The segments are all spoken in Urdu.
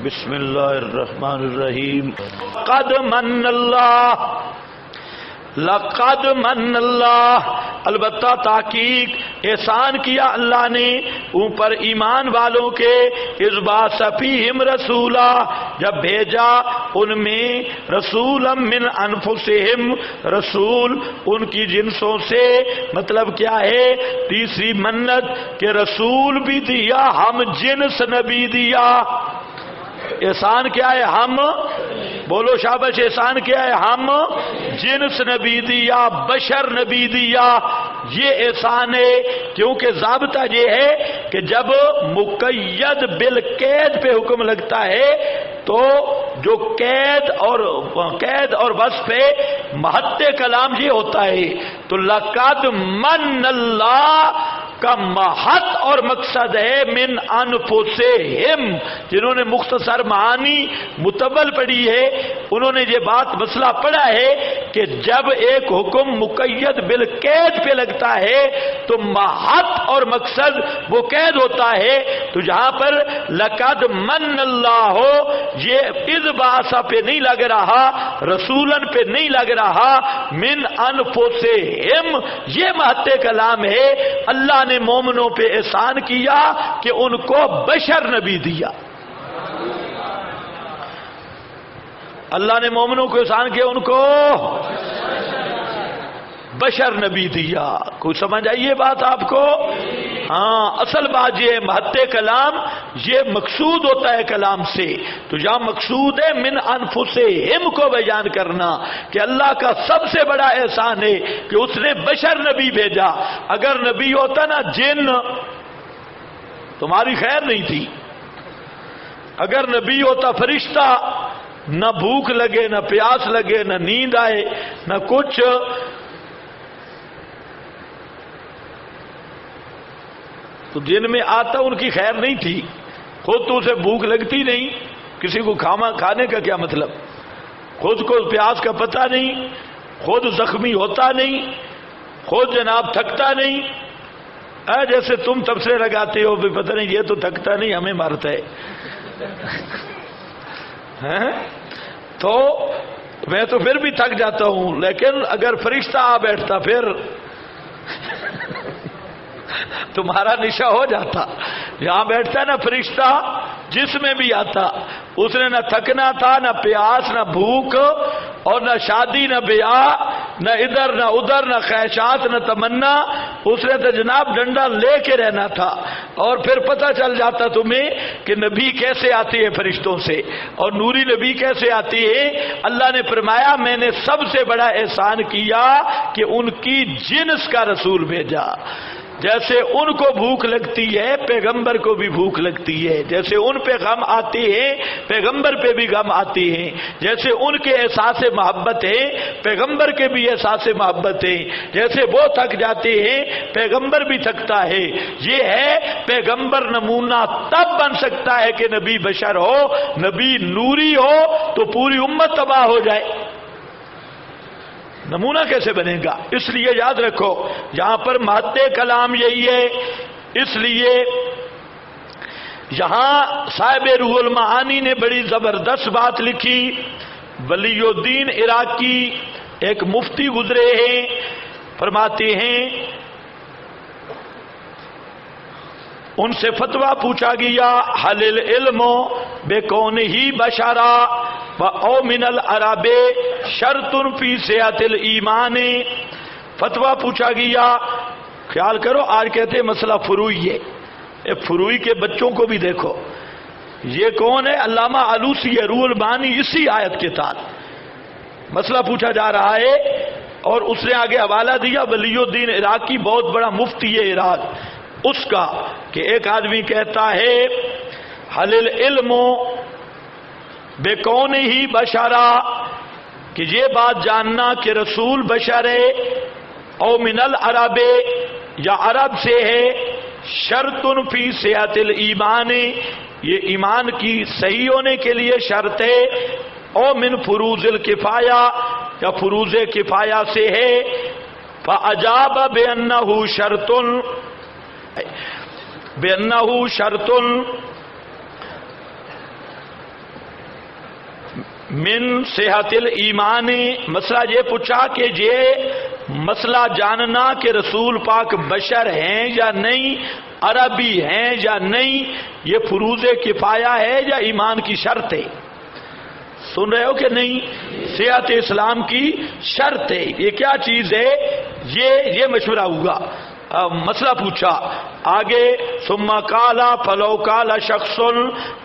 بسم اللہ الرحمن الرحیم۔ قد من اللہ، لقد من اللہ، البتہ تحقیق احسان کیا اللہ نے اوپر ایمان والوں کے، اذ بعث فیہم رسولا، جب بھیجا ان میں رسولا من انفسہم، رسول ان کی جنسوں سے۔ مطلب کیا ہے؟ تیسری منت کہ رسول بھی دیا، ہم جنس نبی دیا۔ احسان کیا ہے؟ ہم، بولو شابش، احسان کیا ہے؟ ہم جنس نبی دیا، بشر نبی دیا۔ یہ احسان ہے، کیونکہ ضابطہ یہ ہے کہ جب مقید بالقید پہ حکم لگتا ہے تو جو قید اور وصف پہ محط کلام یہ ہوتا ہے۔ تو لقد من اللہ کا محط اور مقصد ہے من انفسہم۔ جنہوں نے مختصر معانی متول پڑھی ہے انہوں نے یہ بات مسئلہ پڑھا ہے کہ جب ایک حکم مقید بالقید پہ لگتا ہے تو محط اور مقصد وہ قید ہوتا ہے۔ تو جہاں پر لقد من اللہ ہو، یہ اذ بعث پہ نہیں لگ رہا، رسولن پہ نہیں لگ رہا، من انفسہم یہ محط کلام ہے۔ اللہ نے مومنوں پہ احسان کیا کہ ان کو بشر نبی دیا۔ اللہ نے مومنوں کو احسان کیا، ان کو بشر نبی دیا۔ کوئی سمجھ آئی یہ بات آپ کو؟ ہاں، اصل بات یہ ہے، محط کلام یہ مقصود ہوتا ہے کلام سے۔ تو جہاں مقصود ہے من انفسہم کو بیان کرنا کہ اللہ کا سب سے بڑا احسان ہے کہ اس نے بشر نبی بھیجا۔ اگر نبی ہوتا نا جن، تمہاری خیر نہیں تھی۔ اگر نبی ہوتا فرشتہ، نہ بھوک لگے، نہ پیاس لگے، نہ نیند آئے، نہ کچھ۔ تو جن میں آتا ان کی خیر نہیں تھی، خود تو اسے بھوک لگتی نہیں، کسی کو کھانے کا کیا مطلب، خود کو پیاس کا پتہ نہیں، خود زخمی ہوتا نہیں، خود جناب تھکتا نہیں۔ جیسے تم تبصرے لگاتے ہو بھی پتہ نہیں یہ تو تھکتا نہیں، ہمیں مارتا ہے۔ تو میں تو پھر بھی تھک جاتا ہوں، لیکن اگر فرشتہ آ بیٹھتا پھر تمہارا نشہ ہو جاتا۔ یہاں بیٹھتا ہے نا فرشتہ، جس میں بھی آتا، اس نے نہ تھکنا تھا، نہ پیاس، نہ بھوک، اور نہ شادی، نہ بیاہ، نہ ادھر نہ ادھر، نہ خواہشات، نہ تمنا۔ اس نے تو جناب ڈنڈا لے کے رہنا تھا۔ اور پھر پتہ چل جاتا تمہیں کہ نبی کیسے آتی ہے فرشتوں سے، اور نوری نبی کیسے آتی ہے۔ اللہ نے فرمایا میں نے سب سے بڑا احسان کیا کہ ان کی جنس کا رسول بھیجا۔ جیسے ان کو بھوک لگتی ہے پیغمبر کو بھی بھوک لگتی ہے، جیسے ان پہ غم آتے ہیں پیغمبر پہ بھی غم آتے ہیں، جیسے ان کے احساس محبت ہے پیغمبر کے بھی احساس محبت ہے، جیسے وہ تھک جاتے ہیں پیغمبر بھی تھکتا ہے۔ یہ ہے پیغمبر نمونہ تب بن سکتا ہے کہ نبی بشر ہو، نبی نوری ہو تو پوری امت تباہ ہو جائے۔ نمونہ کیسے بنے گا؟ اس لیے یاد رکھو یہاں پر محط کلام یہی ہے۔ اس لیے یہاں صاحب روح المعانی نے بڑی زبردست بات لکھی۔ ولی الدین عراقی ایک مفتی گزرے ہیں، فرماتے ہیں ان سے فتویٰ پوچھا گیا حل العلم بکونہ بشرا او من العرب شرط فی صحت الایمان۔ فتویٰ پوچھا گیا، خیال کرو آج کہتے ہیں مسئلہ فروعی ہے، فروعی کے بچوں کو بھی دیکھو۔ یہ کون ہے؟ علامہ آلوسی ہے، روح المعانی، اسی آیت کے تحت مسئلہ پوچھا جا رہا ہے۔ اور اس نے آگے حوالہ دیا ولی الدین عراقی، بہت بڑا مفتی ہے عراق، اس کا کہ ایک آدمی کہتا ہے حل العلم بے کون ہی بشرا، کہ یہ بات جاننا کہ رسول بشر ہے، او من العرب یا عرب سے ہے، شرط فی صحت الایمان، یہ ایمان کی صحیح ہونے کے لیے شرط ہے، او من فروض الکفایہ یا فروض کفایہ سے ہے۔ فاجاب بانہ شرط، بانہ شرط، من صحت الایمان، مسئلہ یہ پوچھا کہ یہ مسئلہ جاننا کہ رسول پاک بشر ہیں یا نہیں، عربی ہیں یا نہیں، یہ فروض کفایہ ہے یا ایمان کی شرط ہے؟ سن رہے ہو کہ نہیں؟ صحت اسلام کی شرط ہے۔ یہ کیا چیز ہے؟ یہ مشورہ ہوگا۔ مسئلہ پوچھا آگے، ثم قال فلو قال شخص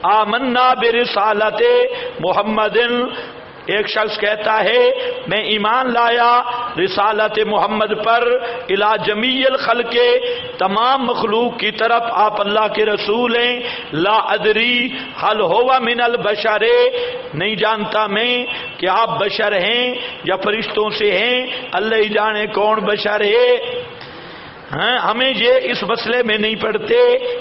آمنا برسالت محمد، ایک شخص کہتا ہے میں ایمان لایا رسالت محمد پر، الی جمیع الخلق، تمام مخلوق کی طرف آپ اللہ کے رسول ہیں، لا ادری حل ہوا من البشر، نہیں جانتا میں کہ آپ بشر ہیں یا فرشتوں سے ہیں، اللہ ہی جانے کون بشر ہے۔ ہمیں یہ اس مسئلے میں نہیں پڑھتے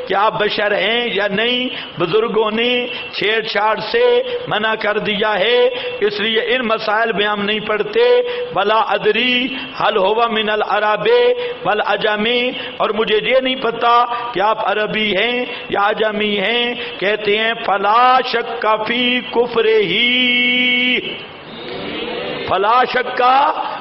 کہ آپ بشر ہیں یا نہیں، بزرگوں نے چھیڑ چھاڑ سے منع کر دیا ہے، اس لیے ان مسائل میں ہم نہیں پڑھتے۔ ولا ادری حل ہوا من العرب والعجم، اور مجھے یہ نہیں پتا کہ آپ عربی ہیں یا عجمی ہیں۔ کہتے ہیں فلا شک فی کفر ہی، فلا شک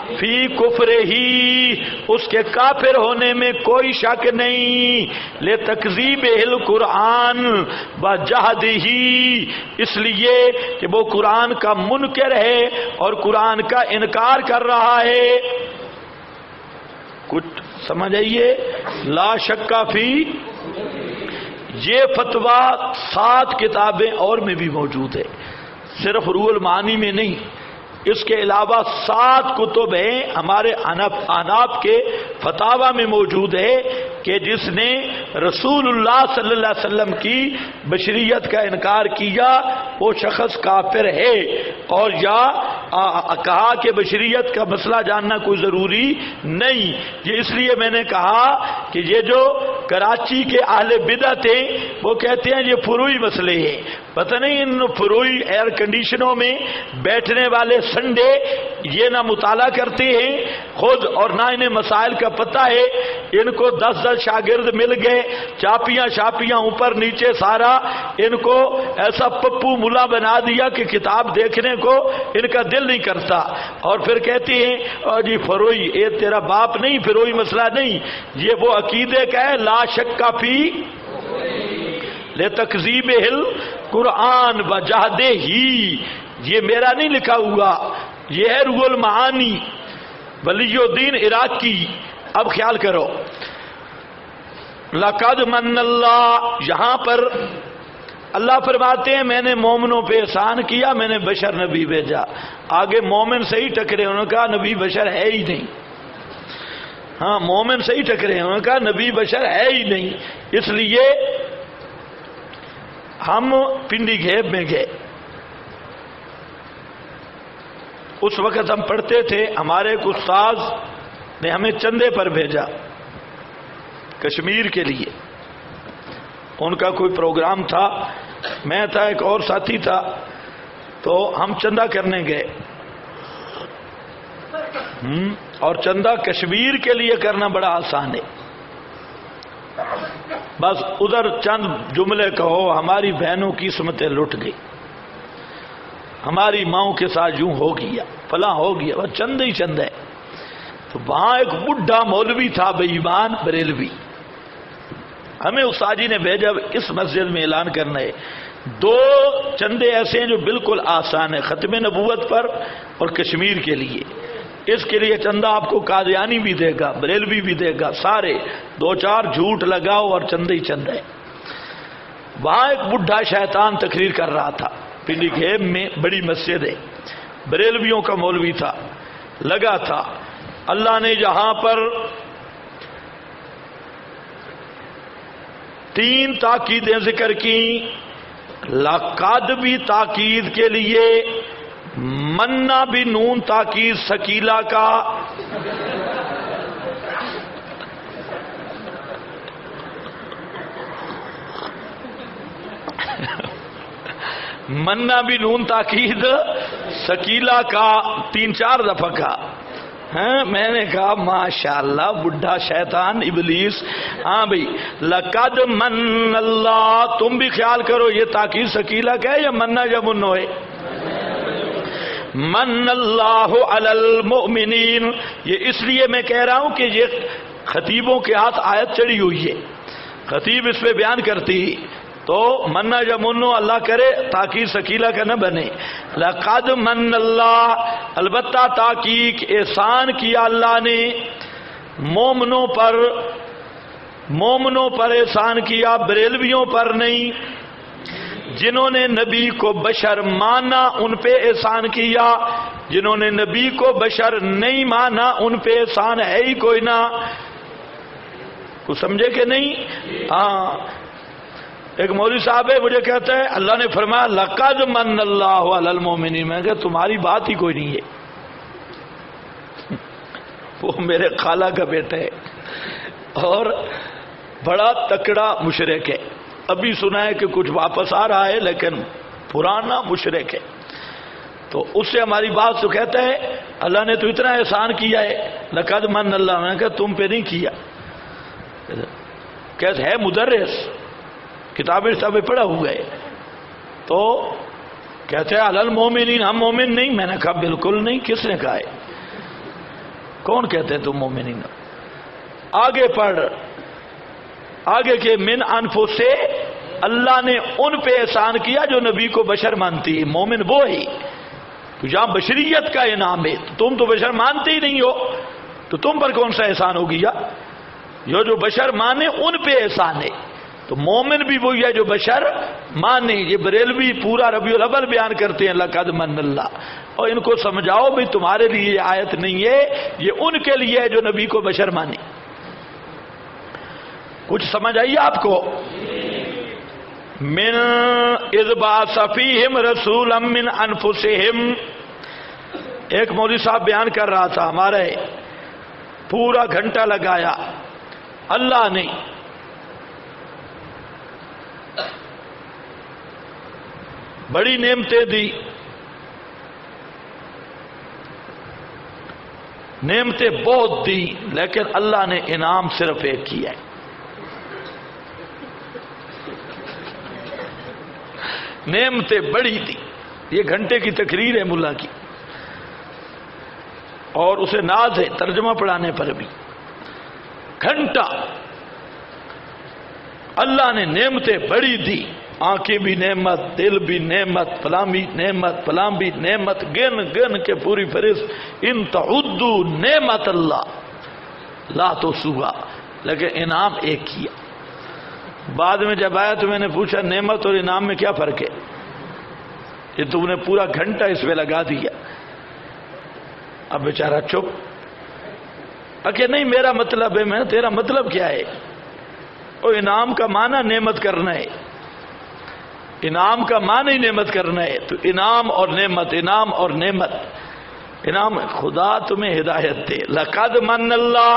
فی کفر ہی، اس کے کافر ہونے میں کوئی شک نہیں، لتکذیب القرآن وجہدہ، اس لیے کہ وہ قرآن کا منکر ہے اور قرآن کا انکار کر رہا ہے۔ کچھ سمجھ آئیے؟ لا شک فی، یہ فتویٰ 7 کتابیں اور میں بھی موجود ہے، صرف روح المعانی میں نہیں، اس کے علاوہ 7 کتب ہیں ہمارے احناف کے فتاوی میں موجود ہے کہ جس نے رسول اللہ صلی اللہ علیہ وسلم کی بشریت کا انکار کیا وہ شخص کافر ہے، اور یا کہا کہ بشریت کا مسئلہ جاننا کوئی ضروری نہیں۔ یہ اس لیے میں نے کہا کہ یہ جو کراچی کے اہل بدعت ہیں وہ کہتے ہیں یہ فروعی مسئلے ہیں، پتہ نہیں ان فروعی ایئر کنڈیشنوں میں بیٹھنے والے سنڈے یہ نہ مطالعہ کرتے ہیں خود اور نہ انہیں مسائل کا پتہ ہے۔ ان کو 10 شاگرد مل گئے، چاپیاں شاپیاں اوپر نیچے سارا، ان کو ایسا پپو ملا بنا دیا کہ کتاب دیکھنے کو ان کا دل نہیں کرتا، اور پھر کہتے ہیں اور جی فروعی، یہ تیرا باپ نہیں، فروعی مسئلہ نہیں، یہ وہ عقیدے کا ہے لا شک فی لتکذیب القرآن وجہدہ ہی، یہ میرا نہیں لکھا ہوا، یہ ہے روح المعانی ولی الدین عراقی۔ اب خیال کرو، لقد من اللہ، یہاں پر اللہ فرماتے ہیں میں نے مومنوں پہ احسان کیا، میں نے بشر نبی بھیجا، آگے مومن صحیح ٹکرے، انہوں نے کہا نبی بشر ہے ہی نہیں۔ ہاں مومن صحیح ٹکرے، انہوں نے کہا نبی بشر ہے ہی نہیں۔ اس لیے ہم پنڈی گھیب میں گئے، اس وقت ہم پڑھتے تھے، ہمارے ایک استاذ نے ہمیں چندے پر بھیجا کشمیر کے لیے، ان کا کوئی پروگرام تھا، میں تھا ایک اور ساتھی تھا، تو ہم چندہ کرنے گئے، اور چندہ کشمیر کے لیے کرنا بڑا آسان ہے، بس ادھر چند جملے کہو ہماری بہنوں کی قسمتیں لٹ گئی، ہماری ماؤں کے ساتھ یوں ہو گیا، فلاں ہو گیا، بس چند ہی چند ہے۔ تو وہاں ایک بڈھا مولوی تھا بے ایمان بریلوی، ہمیں استاد جی نے بھیجا اس مسجد میں اعلان کرنا ہے، 2 چندے ایسے ہیں جو بالکل آسان ہیں، ختم نبوت پر اور کشمیر کے لیے، اس کے لیے چندہ آپ کو قادیانی بھی دے گا، بریلوی بھی دے گا، سارے 2-4 جھوٹ لگاؤ اور چندے ہی چند ہے۔ وہاں ایک بڈھا شیطان تقریر کر رہا تھا، پنڈی گھیب میں بڑی مسجد ہے، بریلویوں کا مولوی تھا، لگا تھا، اللہ نے جہاں پر 3 تاکیدیں ذکر کی، لقد بھی تاکید کے لیے، منا بھی نون تاکید ثقیلہ کا، منا بھی نون تاکید ثقیلہ کا 3-4 دفعہ کا۔ میں نے کہا ماشاءاللہ بڈھا شیطان ابلیس، ہاں بھئی لقد من اللہ، تم بھی خیال کرو یہ تاکید ثقیلہ کا ہے یا منا یا منو ہے؟ من اللہ علی المؤمنین، یہ اس لیے میں کہہ رہا ہوں کہ یہ خطیبوں کے ہاتھ آیت چڑھی ہوئی ہے، خطیب اس پہ بیان کرتی تو منا جمنو اللہ کرے تاکید ثقیلہ کا نہ بنے. لقد من اللہ، البتہ تحقیق احسان کیا اللہ نے مومنوں پر احسان کیا، بریلویوں پر نہیں. جنہوں نے نبی کو بشر مانا ان پہ احسان کیا، جنہوں نے نبی کو بشر نہیں مانا ان پہ احسان ہے ہی کوئی نہ. کچھ سمجھے کہ نہیں؟ ہاں، ایک مولوی صاحب ہے مجھے کہتا ہے اللہ نے فرمایا لقد من اللہ علی المؤمنین. میں کہا تمہاری بات ہی کوئی نہیں ہے. وہ میرے خالہ کا بیٹا ہے اور بڑا تکڑا مشرک ہے. ابھی سنا ہے کہ کچھ واپس آ رہا ہے لیکن پرانا مشرک ہے. تو اس سے ہماری بات تو کہتا ہے اللہ نے تو اتنا احسان کیا ہے لقد من اللہ. میں کہا تم پہ نہیں کیا. کہتے ہے مدرس، کتابیں سب پڑھا ہوا ہے. تو کہتے ہیں علی المومنین، ہم مومن نہیں. میں نے کہا بالکل نہیں. کس نے کہا ہے؟ کون کہتے ہیں تم مومنین؟ آگے پڑھ، آگے کے من انفس سے اللہ نے ان پہ احسان کیا جو نبی کو بشر مانتی ہے. مومن وہ ہی تو جہاں بشریت کا انعام ہے. تم تو بشر مانتے ہی نہیں ہو تو تم پر کون سا احسان ہو گیا؟ جو بشر مانے ان پہ احسان ہے. تو مومن بھی وہی ہے جو بشر مانے. یہ بریلوی پورا ربیع الاول بیان کرتے ہیں لقد من اللہ. اور ان کو سمجھاؤ بھی تمہارے لیے یہ آیت نہیں ہے، یہ ان کے لیے ہے جو نبی کو بشر مانے. کچھ سمجھ آئیے آپ کو؟ من اذ بعث فیہم رسولا من انفسہم. ایک مولوی صاحب بیان کر رہا تھا، ہمارے پورا گھنٹہ لگایا. اللہ نے بڑی نعمتیں دی، نعمتیں بہت دی، لیکن اللہ نے انعام صرف ایک کیا ہے. نعمتیں بڑی دی. یہ گھنٹے کی تقریر ہے ملا کی اور اسے ناز ہے ترجمہ پڑھانے پر بھی. گھنٹہ اللہ نے نعمتیں بڑی دی. آنکھیں بھی نعمت، دل بھی نعمت، فلاں بھی نعمت، فلاں بھی نعمت، گن گن کے پوری فہرست. ان تعدوا نعمت اللہ لا تحصوها. لیکن انعام ایک کیا. بعد میں جب آیا تو میں نے پوچھا نعمت اور انعام میں کیا فرق ہے؟ یہ تم نے پورا گھنٹہ اس پہ لگا دیا. اب بیچارہ چپ. کہ نہیں میرا مطلب ہے. میں تیرا مطلب کیا ہے؟ اور انعام کا معنی نعمت کرنا ہے. انعام کا معنی نعمت کرنا ہے. تو انعام اور نعمت، انعام اور نعمت. انعام خدا تمہیں ہدایت دے. لقد من اللہ.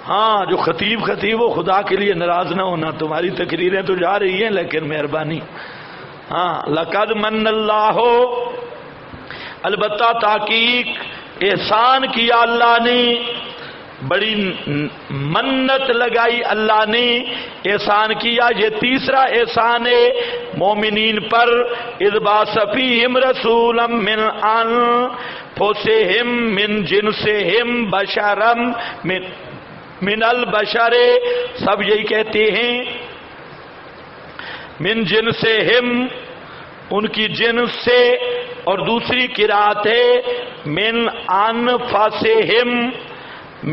ہاں جو خطیب ہو خدا کے لیے ناراض نہ ہونا. تمہاری تقریریں تو جا رہی ہیں لیکن مہربانی. ہاں لقد من اللہ ہو، البتہ تحقیق احسان کیا اللہ نے، بڑی منت لگائی اللہ نے، احسان کیا. یہ تیسرا احسان ہے مومنین پر. اذ بعث فیہم رسولا من انفسہم من جنسہم بشرا من البشر. سب یہی کہتے ہیں من جنسہم، ان کی جنس سے. اور دوسری قرات ہے من انفسہم،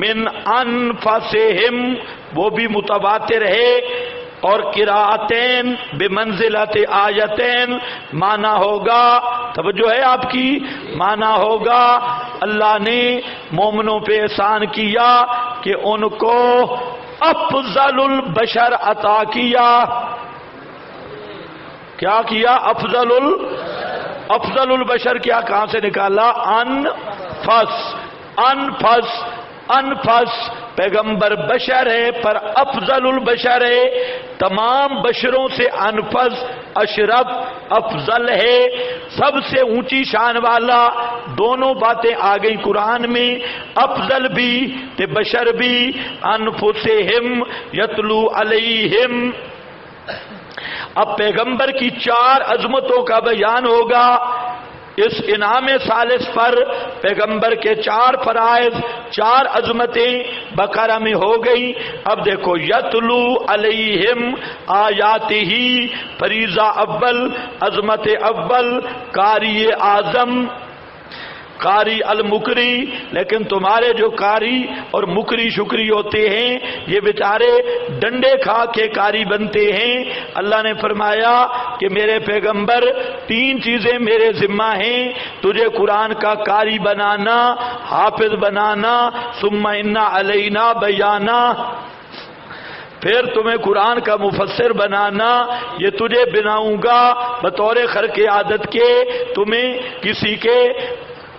من انفسہم، وہ بھی متواتر ہے. اور قراتین بمنزلت آیتین، معنی ہوگا، توجہ ہے آپ کی، معنی ہوگا اللہ نے مومنوں پہ احسان کیا کہ ان کو افضل البشر عطا کیا. کیا کیا؟ افضل البشر. کیا کہاں سے نکالا؟ انفس پیغمبر بشر ہے پر افضل البشر ہے. تمام بشروں سے انفس، اشرف، افضل ہے، سب سے اونچی شان والا. دونوں باتیں آ گئی قرآن میں، افضل بھی تے بشر بھی. انفسہم یتلو علیہم. اب پیغمبر کی 4 عظمتوں کا بیان ہوگا. اس انعام ثالث پر پیغمبر کے 4 فرائض 4 عظمتیں بقرہ میں ہو گئی. اب دیکھو یتلو علیہم آیاتہ، فریضہ اول، عظمت اول، قاری اعظم، قاری المکری. لیکن تمہارے جو قاری اور مکری شکری ہوتے ہیں یہ بیچارے ڈنڈے کھا کے قاری بنتے ہیں. اللہ نے فرمایا کہ میرے پیغمبر 3 چیزیں میرے ذمہ ہیں، تجھے قرآن کا قاری بنانا، حافظ بنانا، ثم ان علینا بیانا، پھر تمہیں قرآن کا مفسر بنانا. یہ تجھے بناؤں گا بطور خرق عادت کے، تمہیں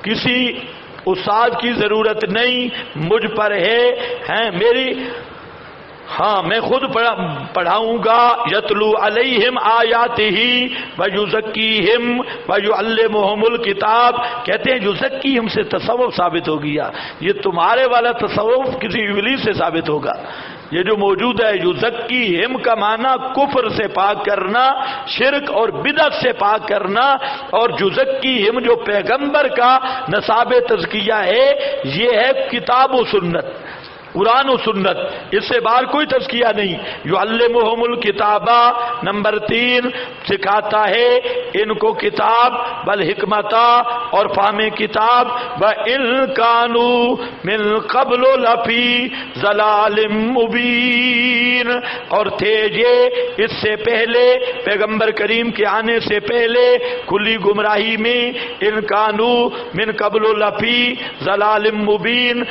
کسی استاد کی ضرورت نہیں، مجھ پر ہے میری، ہاں میں خود پڑھاؤں گا. یتلو علیہم آیاتہ ویزکیہم ویعلمہم الکتاب. کہتے ہیں یزکیہم سے تصوف ثابت ہو گیا، یہ تمہارے والا تصوف کسی ابلیس سے ثابت ہوگا. یہ جو موجود ہے یزکیہم کا معنی کفر سے پاک کرنا، شرک اور بدعت سے پاک کرنا، اور یزکیہم جو پیغمبر کا نصاب تزکیہ ہے یہ ہے کتاب و سنت، قرآن و سنت، اس سے باہر کوئی تزکیہ نہیں. یعلمہم الکتابہ نمبر 3 سکھاتا ہے ان کو کتاب والحکمتہ اور فہم کتاب. وَإِن كَانُوا مِن قَبْلُ لَفِي ضَلَالٍ مُبِينٍ، اور تھے یہ اس سے پہلے پیغمبر کریم کے آنے سے پہلے کھلی گمراہی میں. ان كانوا من قبل لفی ضلال مبین،